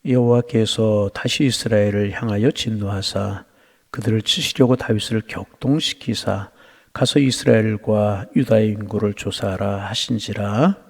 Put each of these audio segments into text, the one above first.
여호와께서 다시 이스라엘을 향하여 진노하사 그들을 치시려고 다윗을 격동시키사 가서 이스라엘과 유다의 인구를 조사하라 하신지라.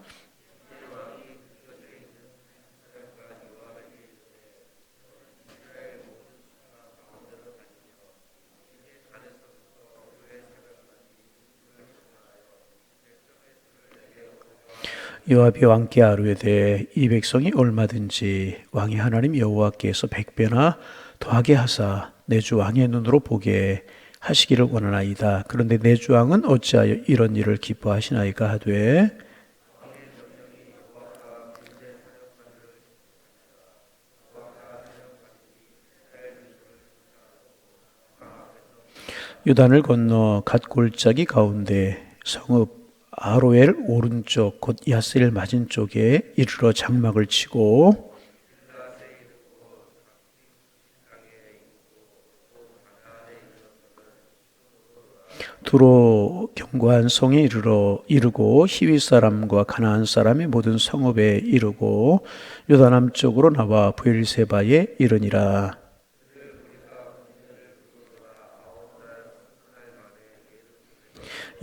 요압이 왕께 아뢰되 이 백성이 얼마든지 왕이 하나님 여호와께서 100배나 더하게 하사 내 주 왕의 눈으로 보게 하시기를 원하나이다. 그런데 내 주 왕은 어찌하여 이런 일을 기뻐하시나이까 하되 요단을 건너 갓 골짜기 가운데 성읍 아로엘 오른쪽 곧 야셀 맞은 쪽에 이르러 장막을 치고 두로 견고한 성에 이르고 히위 사람과 가나안 사람의 모든 성읍에 이르고 요단 남쪽으로 나와 브엘세바에 이르니라.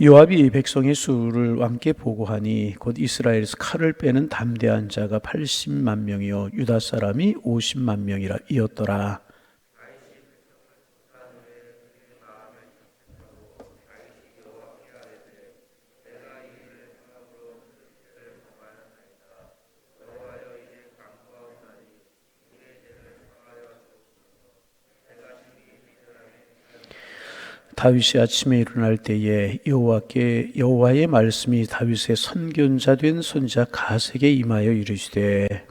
요압이 백성의 수를 왕께 보고하니 곧 이스라엘에서 칼을 빼는 담대한 자가 80만 명이요 유다 사람이 50만 명이라 이었더라. 다윗이 아침에 일어날 때에 여호와의 말씀이 다윗의 선견자 된 손자 가세에게 임하여 이르시되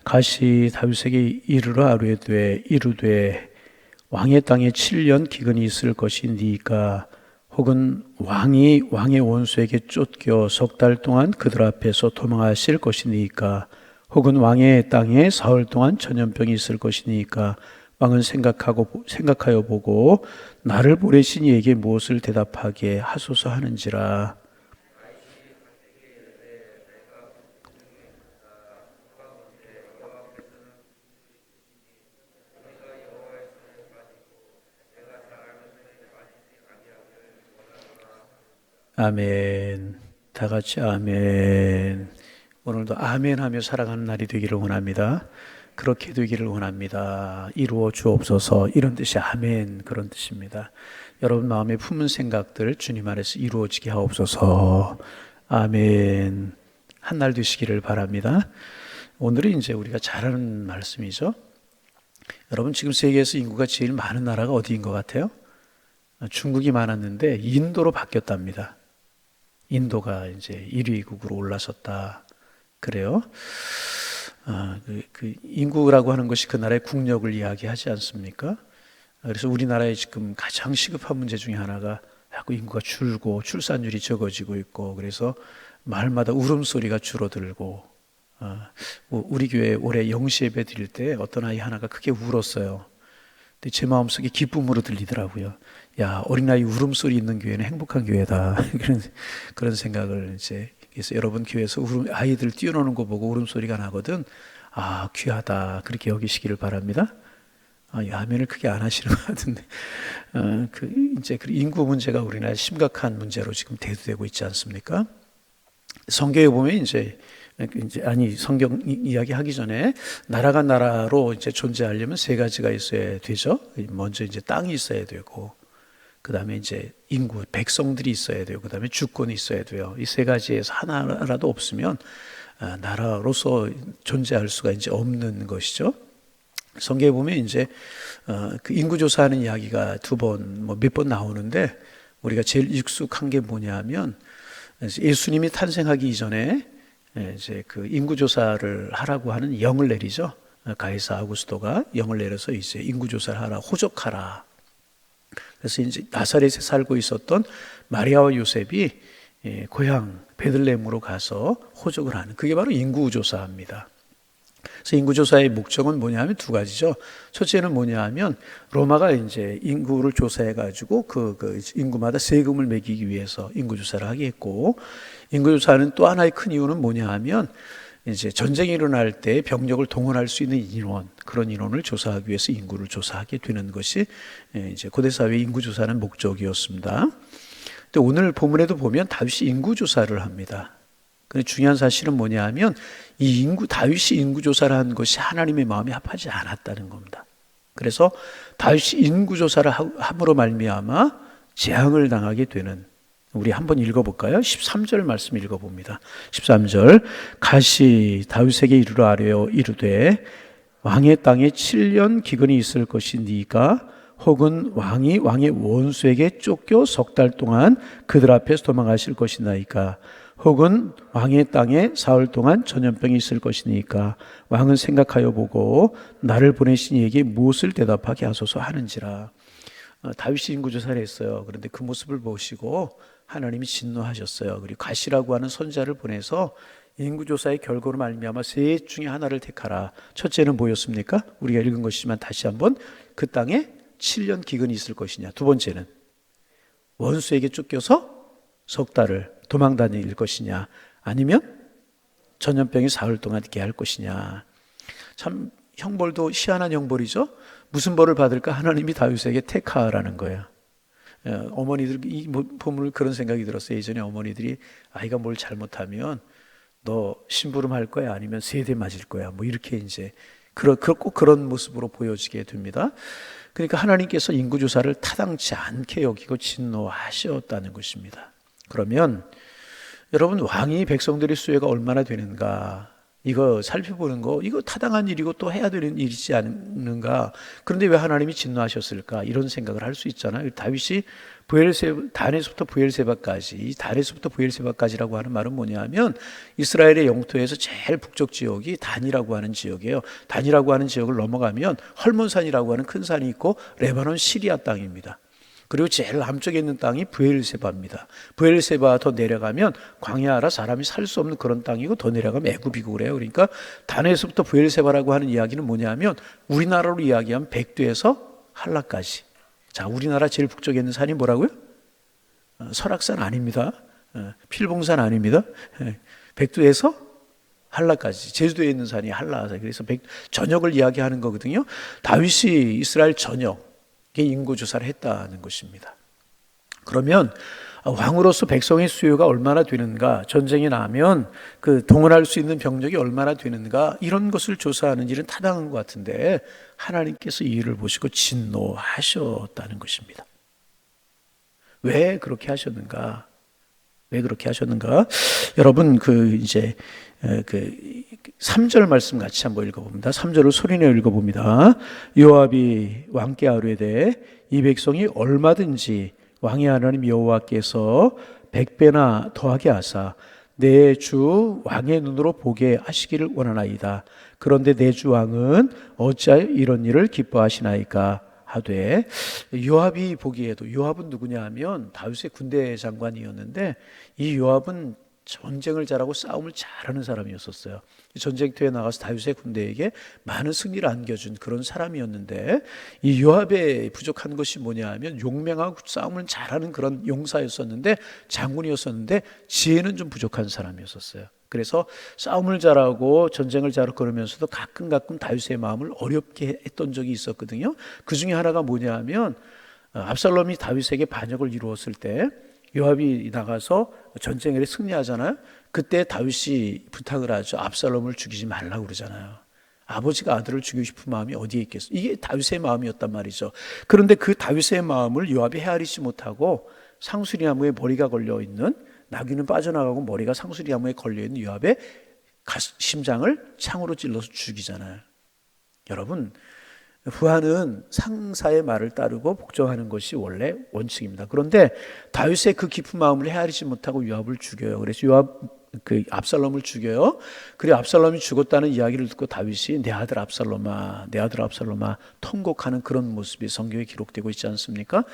가시 다윗에게 이르러 아뢰되 이르되 왕의 땅에 7년 기근이 있을 것이니까 혹은 왕이 왕의 원수에게 쫓겨 석 달 동안 그들 앞에서 도망하실 것이니까 혹은 왕의 땅에 사흘 동안 전염병이 있을 것이니까 왕은 생각하여 보고 나를 보내신 이에게 무엇을 대답하게 하소서 하는지라. 아멘. 다 같이 아멘. 오늘도 아멘 하며 살아가는 날이 되기를 원합니다. 그렇게 되기를 원합니다. 이루어 주옵소서. 이런 뜻이 아멘, 그런 뜻입니다. 여러분 마음에 품은 생각들 주님 안에서 이루어지게 하옵소서. 아멘. 한 날 되시기를 바랍니다. 오늘은 이제 우리가 잘 아는 말씀이죠. 여러분 지금 세계에서 인구가 제일 많은 나라가 어디인 것 같아요? 중국이 많았는데 인도로 바뀌었답니다. 인도가 이제 1위국으로 올라섰다. 그래요. 그 인구라고 하는 것이 그 나라의 국력을 이야기하지 않습니까? 그래서 우리나라에 지금 가장 시급한 문제 중에 하나가 자꾸 인구가 줄고 출산율이 적어지고 있고 그래서 말마다 울음소리가 줄어들고 우리 교회 올해 영시예배 드릴 때 어떤 아이 하나가 크게 울었어요. 근데 제 마음속에 기쁨으로 들리더라고요. 야, 어린아이 울음소리 있는 교회는 행복한 교회다. 그런 생각을 이제, 그래서 여러분 교회에서 아이들 뛰어노는 거 보고 울음소리가 나거든. 아, 귀하다. 그렇게 여기시기를 바랍니다. 아멘을 크게 안 하시는 것 같은데. 이제 인구 문제가 우리나라에 심각한 문제로 지금 대두되고 있지 않습니까? 성경에 보면 이제 성경 이야기 하기 전에 나라가 나라로 이제 존재하려면 세 가지가 있어야 되죠. 먼저 이제 땅이 있어야 되고, 그 다음에 이제 인구, 백성들이 있어야 되고, 그 다음에 주권이 있어야 돼요. 이 세 가지에서 하나라도 없으면 나라로서 존재할 수가 이제 없는 것이죠. 성경에 보면 이제 그 인구조사하는 이야기가 몇 번 나오는데 우리가 제일 익숙한 게 뭐냐면 예수님이 탄생하기 이전에 이제 그 인구조사를 하라고 하는 영을 내리죠. 가이사 아구스토가 영을 내려서 이제 인구조사를 하라, 호적하라. 그래서 이제 나사렛에 살고 있었던 마리아와 요셉이 고향 베들레헴으로 가서 호적을 하는, 그게 바로 인구조사입니다. 그래서 인구조사의 목적은 뭐냐 하면 두 가지죠. 첫째는 뭐냐 하면 로마가 이제 인구를 조사해가지고 그 인구마다 세금을 매기기 위해서 인구조사를 하게 했고, 인구조사는 또 하나의 큰 이유는 뭐냐 하면 이제 전쟁이 일어날 때 병력을 동원할 수 있는 인원, 그런 인원을 조사하기 위해서 인구를 조사하게 되는 것이 이제 고대사회의 인구조사는 목적이었습니다. 근데 오늘 본문에도 보면 다윗이 인구조사를 합니다. 근데 중요한 사실은 뭐냐 하면 다윗이 인구조사를 한 것이 하나님의 마음에 합하지 않았다는 겁니다. 그래서 다윗이 인구조사를 함으로 말미암아 재앙을 당하게 되는, 우리 한번 읽어볼까요? 13절 말씀 읽어봅니다. 13절, 가시 다윗에게 이르러 아뢰어 이르되 왕의 땅에 7년 기근이 있을 것이니까 혹은 왕이 왕의 원수에게 쫓겨 석 달 동안 그들 앞에서 도망하실 것이나이까 혹은 왕의 땅에 사흘 동안 전염병이 있을 것이니까 왕은 생각하여 보고 나를 보내신 이에게 무엇을 대답하게 하소서 하는지라. 다윗이 인구조사를 했어요. 그런데 그 모습을 보시고 하나님이 진노하셨어요. 그리고 가시라고 하는 선자를 보내서 인구조사의 결과로 말미암아 셋 중에 하나를 택하라. 첫째는 뭐였습니까? 우리가 읽은 것이지만 다시 한번, 그 땅에 7년 기근이 있을 것이냐. 두 번째는 원수에게 쫓겨서 석 달을 도망 다닐 것이냐, 아니면 전염병이 사흘 동안 있게 할 것이냐. 참 형벌도 희한한 형벌이죠. 무슨 벌을 받을까? 하나님이 다윗에게 택하라는 거예요. 어머니들 이 본문을 그런 생각이 들었어요. 예전에 어머니들이 아이가 뭘 잘못하면 너 심부름 할 거야, 아니면 세대 맞을 거야, 뭐 이렇게 이제 꼭 그런 모습으로 보여지게 됩니다. 그러니까 하나님께서 인구조사를 타당치 않게 여기고 진노하셨다는 것입니다. 그러면 여러분, 왕이 백성들의 수혜가 얼마나 되는가, 이거 살펴보는 거, 이거 타당한 일이고 또 해야 되는 일이지 않는가. 그런데 왜 하나님이 진노하셨을까, 이런 생각을 할 수 있잖아요. 다윗이 단에서부터 부엘세바까지, 단에서부터 부엘세바까지라고 하는 말은 뭐냐면 이스라엘의 영토에서 제일 북쪽 지역이 단이라고 하는 지역이에요. 단이라고 하는 지역을 넘어가면 헐몬산이라고 하는 큰 산이 있고 레바논 시리아 땅입니다. 그리고 제일 남쪽에 있는 땅이 부엘세바입니다. 부엘세바 더 내려가면 광야라 사람이 살 수 없는 그런 땅이고, 더 내려가면 애굽이고 그래요. 그러니까 단에서부터 부엘세바라고 하는 이야기는 뭐냐면 우리나라로 이야기하면 백두에서 한라까지. 자, 우리나라 제일 북쪽에 있는 산이 뭐라고요? 설악산 아닙니다. 필봉산 아닙니다. 백두에서 한라까지. 제주도에 있는 산이 한라. 그래서 전역을 이야기하는 거거든요. 다윗이 이스라엘 전역 인구조사를 했다는 것입니다. 그러면 왕으로서 백성의 수요가 얼마나 되는가, 전쟁이 나면 그 동원할 수 있는 병력이 얼마나 되는가, 이런 것을 조사하는 일은 타당한 것 같은데 하나님께서 이 일을 보시고 진노하셨다는 것입니다. 왜 그렇게 하셨는가? 왜 그렇게 하셨는가? 여러분, 이제 3절 말씀 같이 한번 읽어봅니다. 3절을 소리내어 읽어봅니다. 요압이 왕께 아뢰되 이 백성이 얼마든지 왕의 하나님 여호와께서 100배나 더하게 하사 내 주 왕의 눈으로 보게 하시기를 원하나이다. 그런데 내 주 왕은 어찌하여 이런 일을 기뻐하시나이까 하되, 요압이 보기에도, 요압은 누구냐 하면 다윗의 군대 장관이었는데, 이 요압은 전쟁을 잘하고 싸움을 잘하는 사람이었었어요. 전쟁터에 나가서 다윗의 군대에게 많은 승리를 안겨준 그런 사람이었는데, 이 요압의 부족한 것이 뭐냐 하면 용맹하고 싸움을 잘하는 그런 용사였었는데, 장군이었었는데 지혜는 좀 부족한 사람이었었어요. 그래서 싸움을 잘하고 전쟁을 잘하고 그러면서도 가끔 다윗의 마음을 어렵게 했던 적이 있었거든요. 그 중에 하나가 뭐냐 하면 압살롬이 다윗에게 반역을 이루었을 때 요압이 나가서 전쟁에 승리하잖아요. 그때 다윗이 부탁을 하죠. 압살롬을 죽이지 말라고 그러잖아요. 아버지가 아들을 죽이고 싶은 마음이 어디에 있겠어? 이게 다윗의 마음이었단 말이죠. 그런데 그 다윗의 마음을 요압이 헤아리지 못하고 상수리나무에 머리가 걸려있는, 나귀는 빠져나가고 머리가 상수리나무에 걸려있는 요압의 심장을 창으로 찔러서 죽이잖아요. 여러분, 부하는 상사의 말을 따르고 복종하는 것이 원래 원칙입니다. 그런데 다윗의 그 깊은 마음을 헤아리지 못하고 요압을 죽여요. 그래서 압살롬을 죽여요. 그리고 압살롬이 죽었다는 이야기를 듣고 다윗이 내 아들 압살롬아, 내 아들 압살롬아 통곡하는 그런 모습이 성경에 기록되고 있지 않습니까?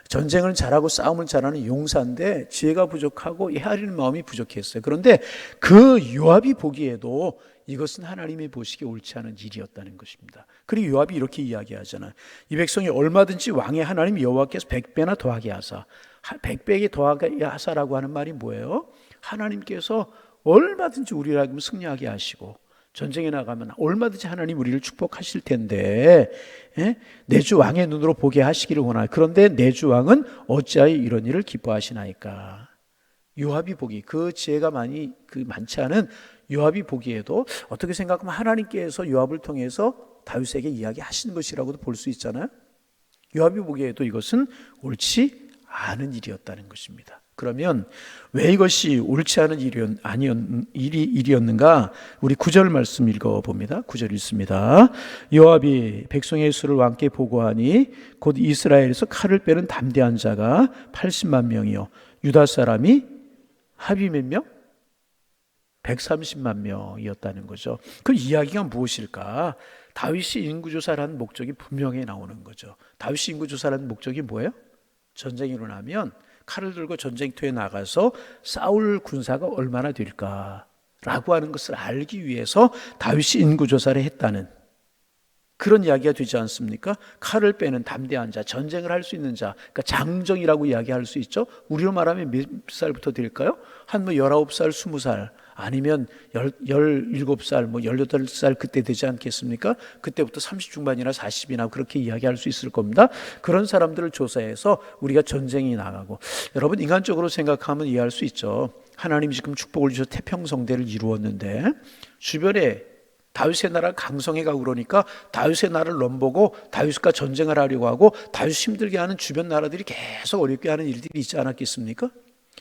전쟁을 잘하고 싸움을 잘하는 용사인데 지혜가 부족하고 헤아리는 마음이 부족했어요. 그런데 그 요압이 보기에도 이것은 하나님이 보시기에 옳지 않은 일이었다는 것입니다. 그리고 요압이 이렇게 이야기하잖아요. 이 백성이 얼마든지 왕의 하나님 여호와께서 100배나 더하게 하사, 100배에 더하게 하사라고 하는 말이 뭐예요? 하나님께서 얼마든지 우리를 하여금 승리하게 하시고 전쟁에 나가면 얼마든지 하나님 우리를 축복하실 텐데, 내 주 왕의 눈으로 보게 하시기를 원하요. 그런데 내 주 왕은 어찌하여 이런 일을 기뻐하시나이까? 요압이 보기, 그 지혜가 많지 않은 요압이 보기에도 어떻게 생각하면 하나님께서 요압을 통해서 다윗에게 이야기하시는 것이라고도 볼 수 있잖아요. 요압이 보기에도 이것은 옳지 않은 일이었다는 것입니다. 그러면 왜 이것이 옳지 않은 일이었는가? 우리 9절 말씀 읽어봅니다. 9절 읽습니다. 요압이 백성의 수를 왕께 보고하니 곧 이스라엘에서 칼을 빼는 담대한 자가 80만 명이요 유다 사람이 합이 몇 명? 130만 명이었다는 거죠. 그 이야기가 무엇일까? 다윗이 인구조사라는 목적이 분명히 나오는 거죠. 다윗이 인구조사라는 목적이 뭐예요? 전쟁이 일어나면 칼을 들고 전쟁터에 나가서 싸울 군사가 얼마나 될까라고 하는 것을 알기 위해서 다윗이 인구조사를 했다는 그런 이야기가 되지 않습니까? 칼을 빼는 담대한 자, 전쟁을 할 수 있는 자, 그러니까 장정이라고 이야기할 수 있죠. 우리로 말하면 몇 살부터 될까요? 한 19살, 20살 아니면 17살, 18살 그때 되지 않겠습니까? 그때부터 30 중반이나 40이나 그렇게 이야기할 수 있을 겁니다. 그런 사람들을 조사해서 우리가 전쟁이 나가고, 여러분 인간적으로 생각하면 이해할 수 있죠. 하나님이 지금 축복을 주셔서 태평성대를 이루었는데 주변에 다윗의 나라가 강성해가고 그러니까 다윗의 나라를 넘보고 다윗과 전쟁을 하려고 하고 다윗 힘들게 하는 주변 나라들이 계속 어렵게 하는 일들이 있지 않았겠습니까?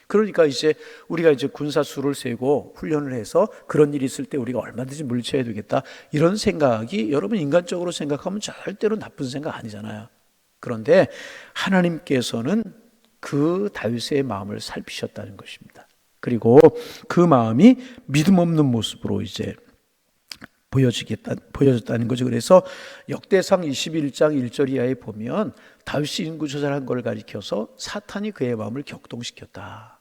그러니까 이제 우리가 이제 군사수를 세고 훈련을 해서 그런 일이 있을 때 우리가 얼마든지 물리쳐야 되겠다, 이런 생각이 여러분 인간적으로 생각하면 절대로 나쁜 생각 아니잖아요. 그런데 하나님께서는 그 다윗의 마음을 살피셨다는 것입니다. 그리고 그 마음이 믿음 없는 모습으로 이제 보여졌다는 거죠. 그래서 역대상 21장 1절 이하에 보면 다윗이 인구조사를 한 걸 가리켜서 사탄이 그의 마음을 격동시켰다,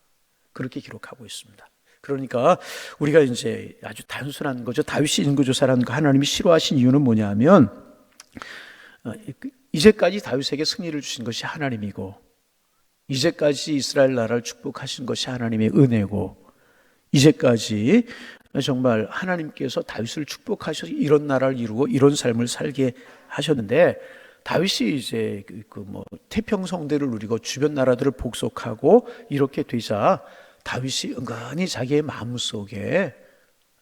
그렇게 기록하고 있습니다. 그러니까 우리가 이제 아주 단순한 거죠. 다윗이 인구조사라는 거 하나님이 싫어하신 이유는 뭐냐면, 이제까지 다윗에게 승리를 주신 것이 하나님이고, 이제까지 이스라엘 나라를 축복하신 것이 하나님의 은혜고, 이제까지 정말 하나님께서 다윗을 축복하셔서 이런 나라를 이루고 이런 삶을 살게 하셨는데, 다윗이 이제 태평성대를 누리고 주변 나라들을 복속하고 이렇게 되자 다윗이 은근히 자기의 마음속에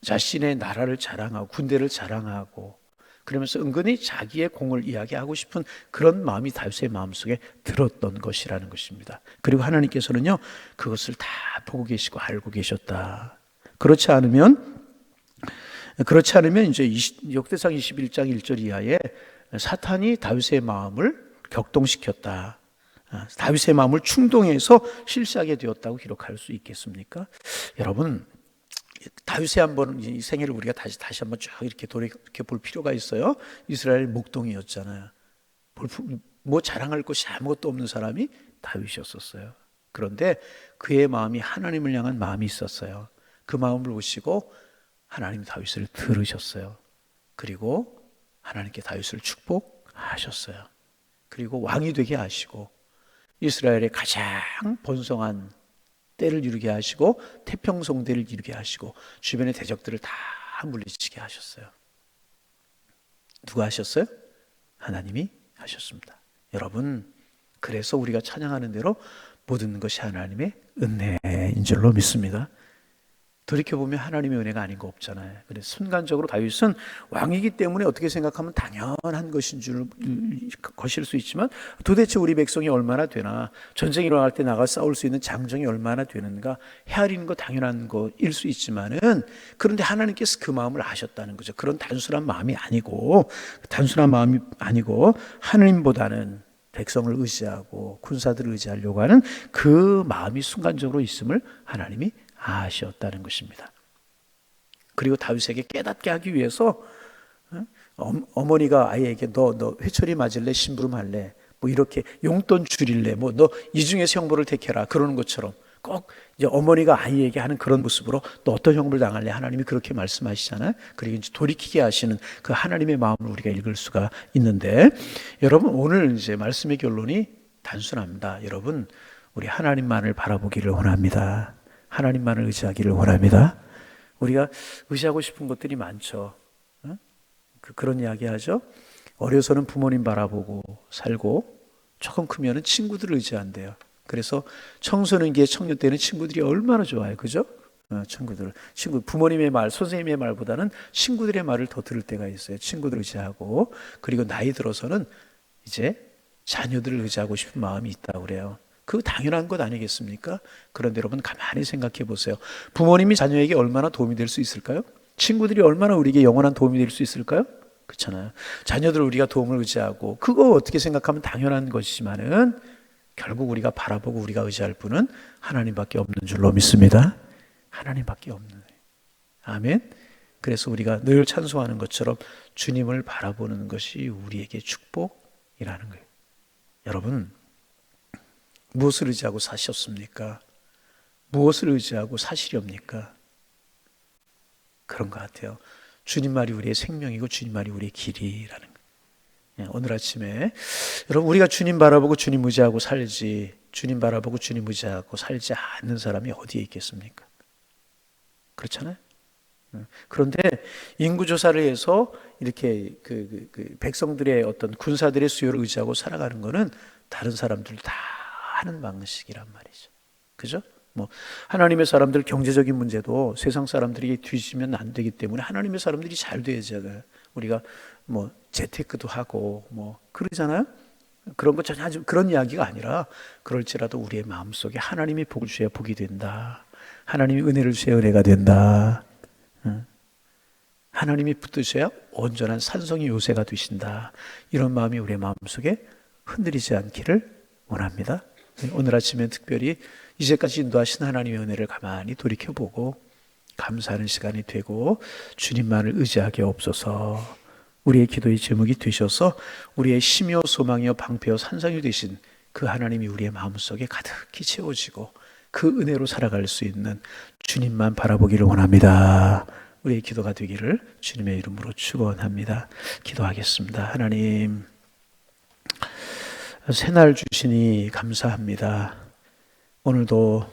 자신의 나라를 자랑하고 군대를 자랑하고 그러면서 은근히 자기의 공을 이야기하고 싶은 그런 마음이 다윗의 마음속에 들었던 것이라는 것입니다. 그리고 하나님께서는요, 그것을 다 보고 계시고 알고 계셨다. 그렇지 않으면 이제 역대상 21장 1절 이하에 사탄이 다윗의 마음을 격동시켰다, 다윗의 마음을 충동해서 실시하게 되었다고 기록할 수 있겠습니까? 여러분, 다윗의 한번 이 생애를 우리가 다시 한번 쭉 이렇게 돌이켜 볼 필요가 있어요. 이스라엘 목동이었잖아요. 뭐 자랑할 것이 아무것도 없는 사람이 다윗이었었어요. 그런데 그의 마음이 하나님을 향한 마음이 있었어요. 그 마음을 보시고 하나님 다윗을 들으셨어요. 그리고 하나님께 다윗을 축복하셨어요. 그리고 왕이 되게 하시고 이스라엘의 가장 번성한 때를 이루게 하시고 태평성대를 이루게 하시고 주변의 대적들을 다 물리치게 하셨어요. 누가 하셨어요? 하나님이 하셨습니다. 여러분, 그래서 우리가 찬양하는 대로 모든 것이 하나님의 은혜인 줄로 믿습니다. 돌이켜보면 하나님의 은혜가 아닌 거 없잖아요. 그래서 순간적으로 다윗은 왕이기 때문에 어떻게 생각하면 당연한 것일 수 있지만, 도대체 우리 백성이 얼마나 되나, 전쟁이 일어날 때 나가 싸울 수 있는 장정이 얼마나 되는가, 헤아리는 거 당연한 거일 수 있지만은, 그런데 하나님께서 그 마음을 아셨다는 거죠. 그런 단순한 마음이 아니고 하나님보다는 백성을 의지하고 군사들을 의지하려고 하는 그 마음이 순간적으로 있음을 하나님이 아셨다는 것입니다. 그리고 다윗에게 깨닫게 하기 위해서 어머니가 아이에게 너 회초리 맞을래? 심부름할래? 뭐 이렇게 용돈 줄일래? 뭐 너 이 중에서 형벌을 택해라, 그러는 것처럼 꼭 이제 어머니가 아이에게 하는 그런 모습으로 너 어떤 형벌 당할래? 하나님이 그렇게 말씀하시잖아요. 그리고 이제 돌이키게 하시는 그 하나님의 마음을 우리가 읽을 수가 있는데, 여러분 오늘 이제 말씀의 결론이 단순합니다. 여러분, 우리 하나님만을 바라보기를 원합니다. 하나님만을 의지하기를 원합니다. 우리가 의지하고 싶은 것들이 많죠. 그런 이야기 하죠. 어려서는 부모님 바라보고 살고 조금 크면은 친구들을 의지한대요. 그래서 청소년기에 청년 때는 친구들이 얼마나 좋아요, 그죠? 부모님의 말, 선생님의 말보다는 친구들의 말을 더 들을 때가 있어요. 친구들 의지하고. 그리고 나이 들어서는 이제 자녀들을 의지하고 싶은 마음이 있다고 그래요. 그 당연한 것 아니겠습니까? 그런데 여러분 가만히 생각해 보세요. 부모님이 자녀에게 얼마나 도움이 될 수 있을까요? 친구들이 얼마나 우리에게 영원한 도움이 될 수 있을까요? 그렇잖아요. 자녀들 우리가 도움을 의지하고, 그거 어떻게 생각하면 당연한 것이지만은 결국 우리가 바라보고 우리가 의지할 분은 하나님밖에 없는 줄로 믿습니다. 하나님밖에 없는. 아멘. 그래서 우리가 늘 찬송하는 것처럼 주님을 바라보는 것이 우리에게 축복이라는 거예요. 여러분, 무엇을 의지하고 사셨습니까? 무엇을 의지하고 사시렵니까? 그런 것 같아요. 주님 말이 우리의 생명이고 주님 말이 우리의 길이라는 거예요. 오늘 아침에 여러분, 우리가 주님 바라보고 주님 의지하고 살지, 주님 바라보고 주님 의지하고 살지 않는 사람이 어디에 있겠습니까? 그렇잖아요. 그런데 인구조사를 해서 이렇게 그 백성들의 어떤 군사들의 수요를 의지하고 살아가는 거는 다른 사람들 다 하는 방식이란 말이죠. 그죠? 하나님의 사람들 경제적인 문제도 세상 사람들이 뒤지면 안 되기 때문에 하나님의 사람들이 잘 돼야죠. 우리가 재테크도 하고 그러잖아요. 그런 거 전혀 그런 이야기가 아니라, 그럴지라도 우리의 마음속에 하나님이 복을 주셔야 복이 된다. 하나님이 은혜를 주셔야 은혜가 된다. 하나님이 붙드셔야 온전한 산성이 요새가 되신다. 이런 마음이 우리의 마음속에 흔들리지 않기를 원합니다. 오늘 아침에 특별히 이제까지 인도하신 하나님의 은혜를 가만히 돌이켜보고 감사하는 시간이 되고, 주님만을 의지하게 없어서 우리의 기도의 제목이 되셔서 우리의 힘이요 소망이요 방패요 산성이 되신 그 하나님이 우리의 마음속에 가득히 채워지고 그 은혜로 살아갈 수 있는 주님만 바라보기를 원합니다. 우리의 기도가 되기를 주님의 이름으로 축원합니다. 기도하겠습니다. 하나님, 새날 주시니 감사합니다. 오늘도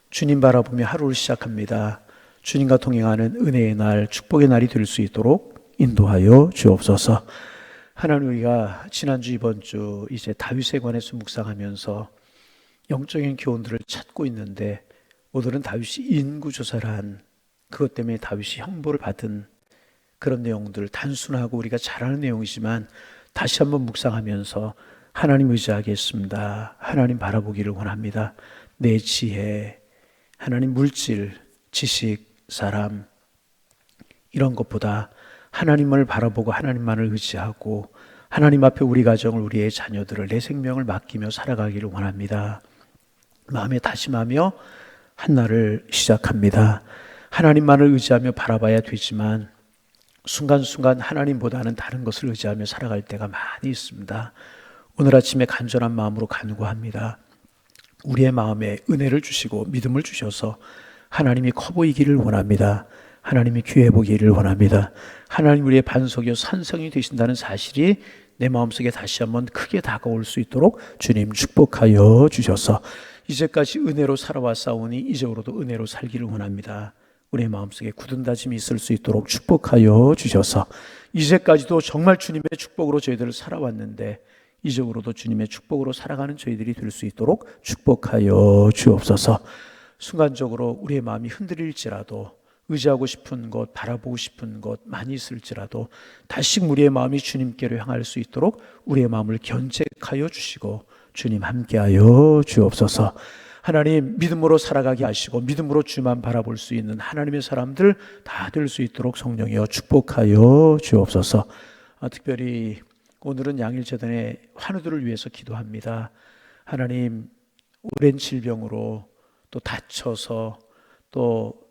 주님 바라보며 하루를 시작합니다. 주님과 동행하는 은혜의 날, 축복의 날이 될 수 있도록 인도하여 주옵소서. 하나님, 우리가 지난주 이번주 이제 다윗에 관해서 묵상하면서 영적인 교훈들을 찾고 있는데, 오늘은 다윗이 인구조사를 한, 그것 때문에 다윗이 형벌을 받은 그런 내용들, 단순하고 우리가 잘 아는 내용이지만 다시 한번 묵상하면서 하나님 의지하겠습니다. 하나님 바라보기를 원합니다. 내 지혜, 하나님 물질, 지식, 사람, 이런 것보다 하나님을 바라보고 하나님만을 의지하고 하나님 앞에 우리 가정을, 우리의 자녀들을, 내 생명을 맡기며 살아가기를 원합니다. 마음에 다짐하며 한날을 시작합니다. 하나님만을 의지하며 바라봐야 되지만 순간순간 하나님보다는 다른 것을 의지하며 살아갈 때가 많이 있습니다. 오늘 아침에 간절한 마음으로 간구합니다. 우리의 마음에 은혜를 주시고 믿음을 주셔서 하나님이 커 보이기를 원합니다. 하나님이 귀해 보기를 원합니다. 하나님 우리의 반석이요 산성이 되신다는 사실이 내 마음속에 다시 한번 크게 다가올 수 있도록 주님 축복하여 주셔서 이제까지 은혜로 살아왔사오니 이제로도 은혜로 살기를 원합니다. 우리의 마음속에 굳은 다짐이 있을 수 있도록 축복하여 주셔서 이제까지도 정말 주님의 축복으로 저희들을 살아왔는데 이적으로도 주님의 축복으로 살아가는 저희들이 될 수 있도록 축복하여 주옵소서. 순간적으로 우리의 마음이 흔들릴지라도, 의지하고 싶은 것, 바라보고 싶은 것 많이 있을지라도 다시 우리의 마음이 주님께로 향할 수 있도록 우리의 마음을 견책하여 주시고 주님 함께하여 주옵소서. 하나님, 믿음으로 살아가게 하시고 믿음으로 주만 바라볼 수 있는 하나님의 사람들 다 될 수 있도록 성령이여 축복하여 주옵소서. 특별히 오늘은 양일재단의 환우들을 위해서 기도합니다. 하나님, 오랜 질병으로 또 다쳐서 또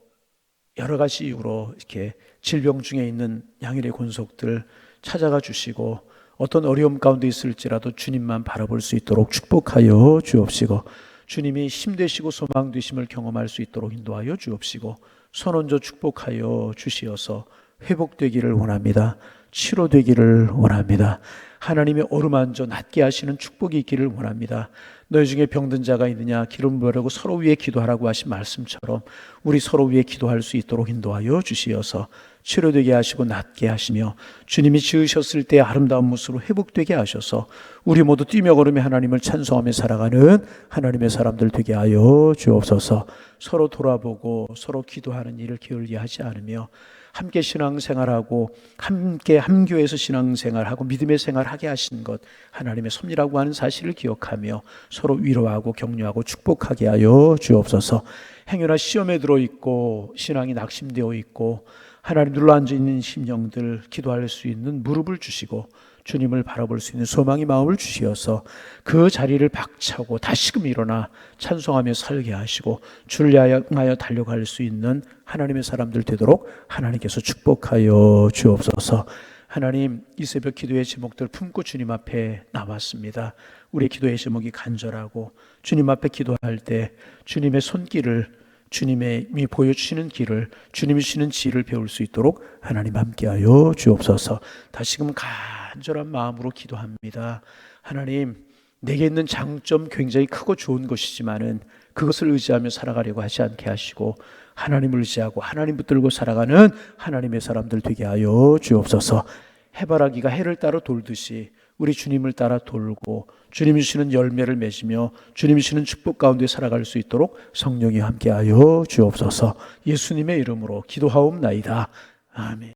여러 가지 이유로 이렇게 질병 중에 있는 양일의 권속들 찾아가 주시고 어떤 어려움 가운데 있을지라도 주님만 바라볼 수 있도록 축복하여 주옵시고 주님이 힘되시고 소망 되심을 경험할 수 있도록 인도하여 주옵시고 선언조 축복하여 주시어서 회복되기를 원합니다. 치료되기를 원합니다. 하나님의 어루만져 낫게 하시는 축복이 있기를 원합니다. 너희 중에 병든 자가 있느냐 기름 부으라고 서로 위해 기도하라고 하신 말씀처럼 우리 서로 위해 기도할 수 있도록 인도하여 주시어서 치료되게 하시고 낫게 하시며 주님이 지으셨을 때 아름다운 모습으로 회복되게 하셔서 우리 모두 뛰며 걸으며 하나님을 찬송하며 살아가는 하나님의 사람들 되게 하여 주옵소서. 서로 돌아보고 서로 기도하는 일을 게을리하지 않으며 함께 신앙생활하고 함께 함교에서 신앙생활하고 믿음의 생활하게 하신 것 하나님의 섭리라고 하는 사실을 기억하며 서로 위로하고 격려하고 축복하게 하여 주옵소서. 행여나 시험에 들어있고 신앙이 낙심되어 있고 하나님 눌러앉아 있는 심령들 기도할 수 있는 무릎을 주시고 주님을 바라볼 수 있는 소망의 마음을 주시어서 그 자리를 박차고 다시금 일어나 찬송하며 살게 하시고 주를 향하여 달려갈 수 있는 하나님의 사람들 되도록 하나님께서 축복하여 주옵소서. 하나님, 이 새벽 기도의 제목들 품고 주님 앞에 나왔습니다. 우리의 기도의 제목이 간절하고 주님 앞에 기도할 때 주님의 손길을 주님이 보여주시는 길을 주님이 주시는 지혜를 배울 수 있도록 하나님 함께하여 주옵소서. 다시금 간절한 마음으로 기도합니다. 하나님, 내게 있는 장점 굉장히 크고 좋은 것이지만은 그것을 의지하며 살아가려고 하지 않게 하시고 하나님을 의지하고 하나님 붙들고 살아가는 하나님의 사람들 되게 하여 주옵소서. 해바라기가 해를 따라 돌듯이 우리 주님을 따라 돌고 주님이 주시는 열매를 맺으며 주님이 주시는 축복 가운데 살아갈 수 있도록 성령이 함께하여 주옵소서. 예수님의 이름으로 기도하옵나이다. 아멘.